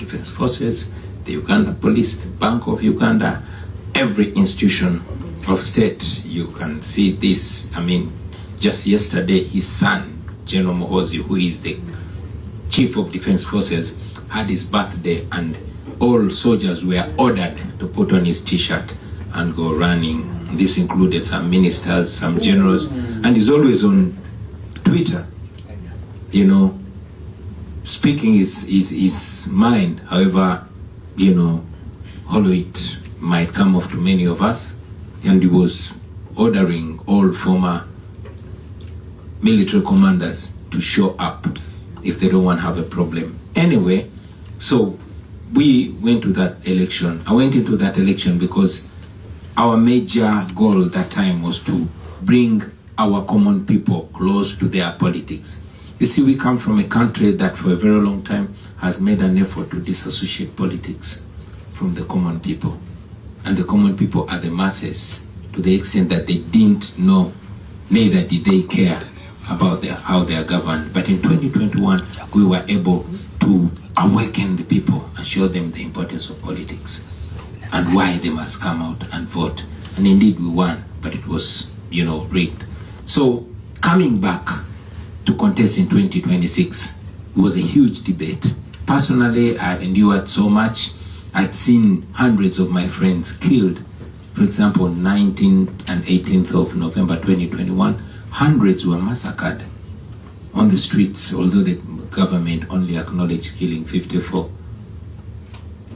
Defense Forces, the Uganda Police, the Bank of Uganda, every institution of state. You can see this. I mean, just yesterday, his son, General Muhoozi, who is the Chief of Defense Forces, had his birthday, and all soldiers were ordered to put on his t-shirt and go running. This included some ministers, some generals, and he's always on Twitter, you know, speaking his mind. However, you know, although it might come off to many of us, and he was ordering all former military commanders to show up if they don't want to have a problem. Anyway, so we went to that election. I went into that election because our major goal that time was to bring our common people close to their politics. You see, we come from a country that for a very long time has made an effort to disassociate politics from the common people. And the common people are the masses, to the extent that they didn't know, neither did they care about how they are governed. But in 2021, we were able to awaken the people and show them the importance of politics and why they must come out and vote. And indeed we won, but it was, you know, rigged. So coming back to contest in 2026 was a huge debate. Personally, I had endured so much. I'd seen hundreds of my friends killed. For example, 19th and 18th of November 2021, hundreds were massacred on the streets, although the government only acknowledged killing 54.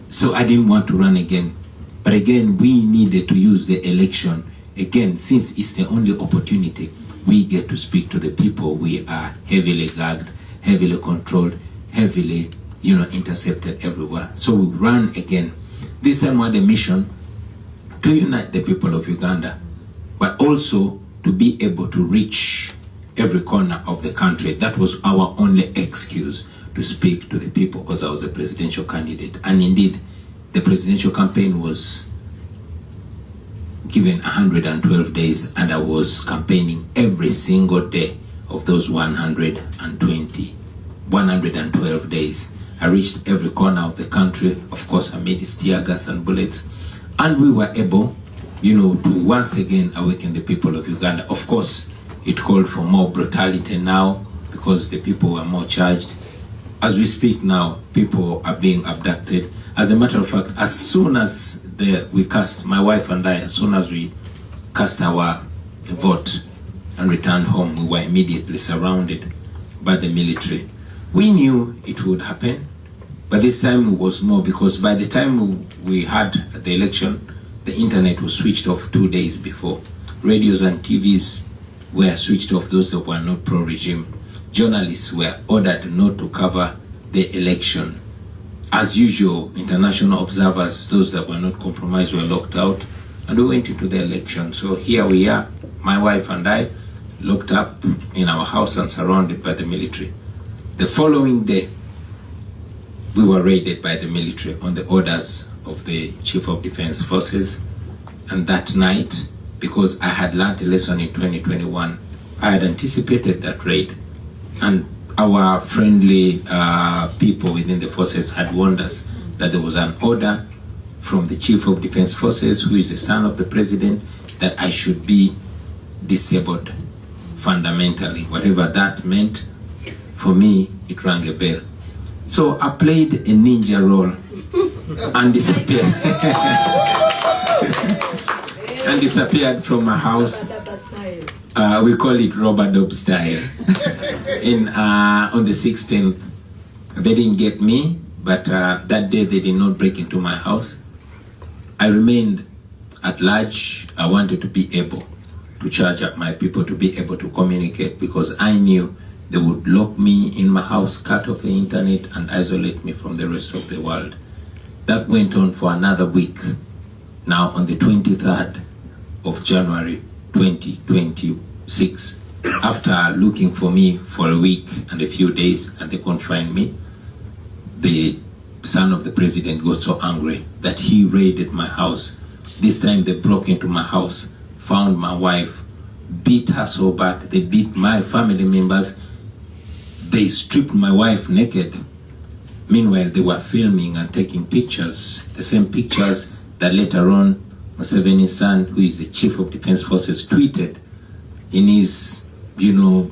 So I didn't want to run again. But again, we needed to use the election. Again, since it's the only opportunity we get to speak to the people, we are heavily gagged, heavily controlled, heavily, you know, intercepted everywhere. So we ran again. This time we had a mission to unite the people of Uganda, but also to be able to reach every corner of the country. That was our only excuse to speak to the people, because I was a presidential candidate. And indeed, the presidential campaign was given 112 days, and I was campaigning every single day of those 112 days. I reached every corner of the country, of course amidst tear gas and bullets, and we were able, you know, to once again awaken the people of Uganda. Of course, it called for more brutality now because the people were more charged. As we speak now, people are being abducted. As a matter of fact, as soon as we cast, my wife and I, as soon as we cast our vote and returned home, we were immediately surrounded by the military. We knew it would happen, but this time it was more, because by the time we had the election, the internet was switched off 2 days before. Radios and TVs were switched off, those that were not pro-regime. Journalists were ordered not to cover the election. As usual, international observers, those that were not compromised, were locked out, and we went into the election. So here we are, my wife and I, locked up in our house and surrounded by the military. The following day, we were raided by the military on the orders of the Chief of Defense Forces. And that night, because I had learned a lesson in 2021, I had anticipated that raid. And our friendly people within the forces had warned us that there was an order from the Chief of Defense Forces, who is the son of the president, that I should be disabled fundamentally. Whatever that meant, for me, it rang a bell. So I played a ninja role and disappeared. And disappeared from my house. We call it Robert Dobb style. On the 16th, they didn't get me, but that day they did not break into my house. I remained at large. I wanted to be able to charge up my people, to be able to communicate, because I knew they would lock me in my house, cut off the internet, and isolate me from the rest of the world. That went on for another week. Now, on the 23rd of January 2026, after looking for me for a week and a few days, and they couldn't find me, the son of the president got so angry that he raided my house. This time they broke into my house, found my wife, beat her so bad, they beat my family members, they stripped my wife naked, Meanwhile, they were filming and taking pictures, the same pictures that later on Museveni's son, who is the chief of defense forces, tweeted in his, usual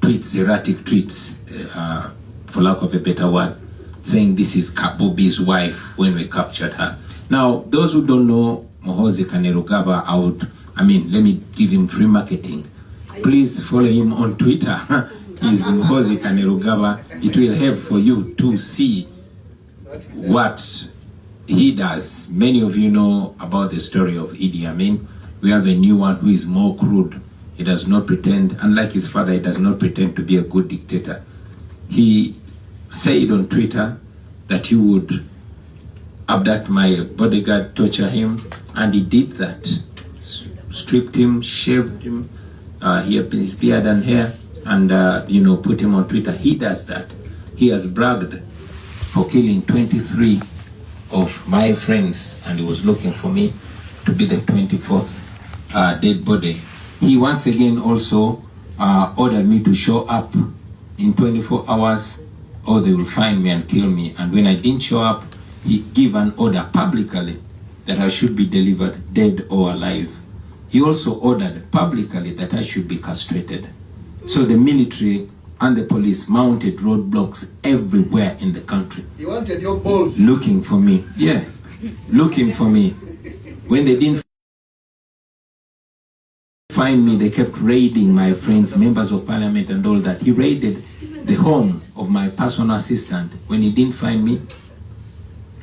erratic tweets, for lack of a better word, saying this is Bobi's wife when we captured her. Now, those who don't know Muhoozi Kainerugaba, let me give him free marketing. Please follow him on Twitter. He's Muhoozi Kainerugaba. It will help for you to see what he does. Many of you know about the story of Idi Amin. We have a new one who is more crude. He does not pretend, unlike his father, he does not pretend to be a good dictator. He said on Twitter that he would abduct my bodyguard, torture him, and he did that. Stripped him, shaved him, his beard and hair, and put him on Twitter. He does that. He has bragged for killing 23 of my friends, and he was looking for me to be the 24th dead body. He once again also ordered me to show up in 24 hours or they will find me and kill me. And when I didn't show up, he gave an order publicly that I should be delivered dead or alive. He also ordered publicly that I should be castrated. So the military and the police mounted roadblocks everywhere in the country. He wanted your balls. Looking for me. Yeah, looking for me. When they didn't find me, they kept raiding my friends, members of parliament and all that. He raided the home of my personal assistant when he didn't find me,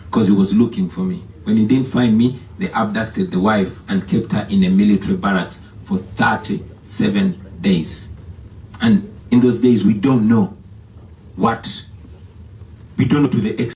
because he was looking for me. When he didn't find me, they abducted the wife and kept her in a military barracks for 37 days. And in those days, we don't know to the extent